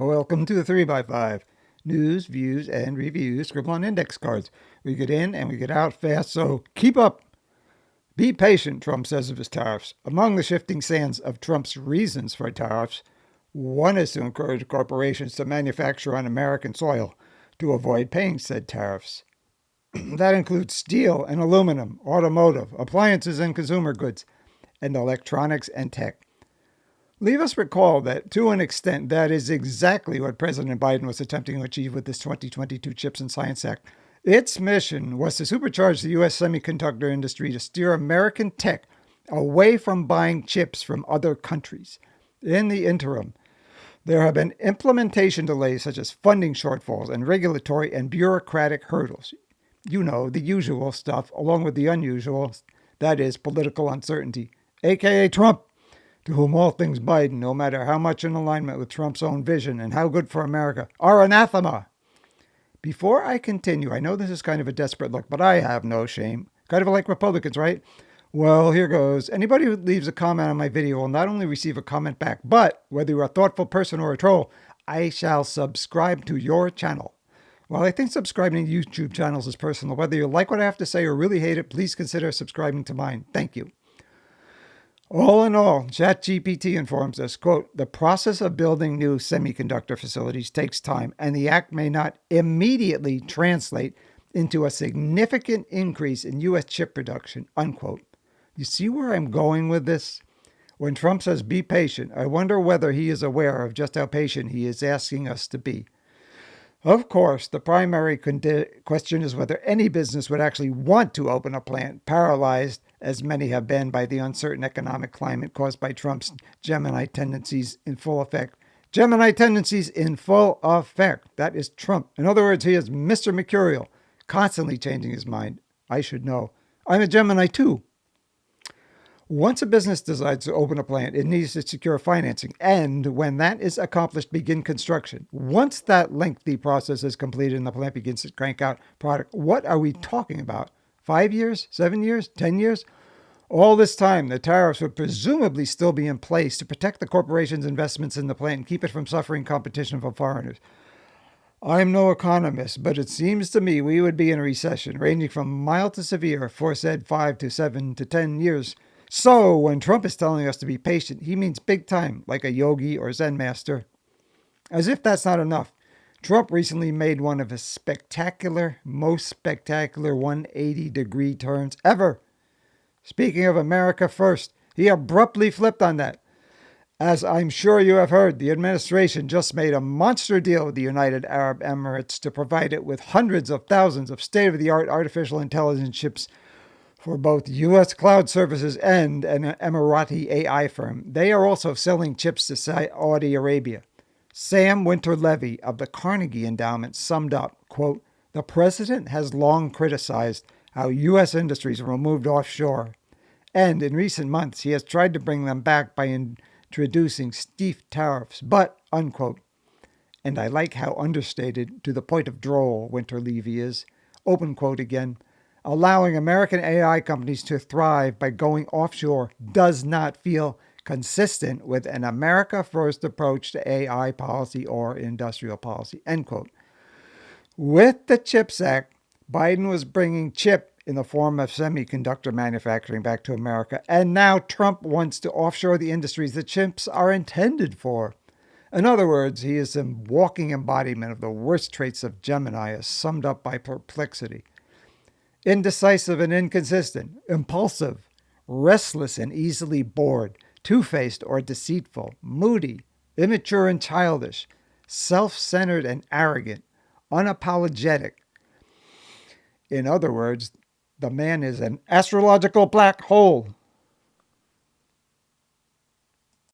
Welcome to the 3x5 news, views, and reviews scribbled on index cards. We get in and we get out fast, so keep up. Be patient, Trump says of his tariffs. Among the shifting sands of Trump's reasons for tariffs, one is to encourage corporations to manufacture on American soil to avoid paying said tariffs. That includes steel and aluminum, automotive, appliances and consumer goods, and electronics and tech. Leave us recall that, to an extent, that is exactly what President Biden was attempting to achieve with this 2022 CHIPS and Science Act. Its mission was to supercharge the U.S. semiconductor industry to steer American tech away from buying chips from other countries. In the interim, there have been implementation delays such as funding shortfalls and regulatory and bureaucratic hurdles. You know, the usual stuff, along with the unusual, that is, political uncertainty, aka Trump, to whom all things Biden, no matter how much in alignment with Trump's own vision and how good for America, are anathema. Before I continue, I know this is kind of a desperate look, but I have no shame. Kind of like Republicans, right? Well, here goes. Anybody who leaves a comment on my video will not only receive a comment back, but whether you're a thoughtful person or a troll, I shall subscribe to your channel. While I think subscribing to YouTube channels is personal, whether you like what I have to say or really hate it, please consider subscribing to mine. Thank you. All in all, ChatGPT informs us, quote, the process of building new semiconductor facilities takes time, and the act may not immediately translate into a significant increase in U.S. chip production, unquote. You see where I'm going with this? When Trump says be patient, I wonder whether he is aware of just how patient he is asking us to be. Of course, the primary question is whether any business would actually want to open a plant, paralyzed, as many have been, by the uncertain economic climate caused by Trump's Gemini tendencies in full effect. Gemini tendencies in full effect. That is Trump. In other words, he is Mr. Mercurial, constantly changing his mind. I should know. I'm a Gemini too. Once a business decides to open a plant, it needs to secure financing, and when that is accomplished, begin construction. Once that lengthy process is completed and the plant begins to crank out product, what are we talking about? 5 years? 7 years? 10 years? All this time, the tariffs would presumably still be in place to protect the corporation's investments in the plant and keep it from suffering competition from foreigners. I'm no economist, but it seems to me we would be in a recession, ranging from mild to severe, for said 5 to 7 to 10 years. So when Trump is telling us to be patient, he means big time, like a yogi or Zen master. As if that's not enough, Trump recently made one of his most spectacular 180-degree turns ever. Speaking of America first, he abruptly flipped on that. As I'm sure you have heard, the administration just made a monster deal with the United Arab Emirates to provide it with hundreds of thousands of state-of-the-art artificial intelligence chips for both U.S. cloud services and an Emirati AI firm. They are also selling chips to Saudi Arabia. Sam Winter-Levy of the Carnegie Endowment summed up, quote, the president has long criticized how U.S. industries were moved offshore, and in recent months he has tried to bring them back by introducing steep tariffs, but, unquote. And I like how understated, to the point of droll, Winter-Levy is, open quote again, allowing American AI companies to thrive by going offshore does not feel consistent with an America-first approach to AI policy or industrial policy, end quote. With the CHIPS Act, Biden was bringing chip in the form of semiconductor manufacturing back to America, and now Trump wants to offshore the industries that chips are intended for. In other words, he is a walking embodiment of the worst traits of Gemini as summed up by perplexity. Indecisive and inconsistent, impulsive, restless and easily bored, two-faced or deceitful, moody, immature and childish, self-centered and arrogant, unapologetic. In other words, the man is an astrological black hole.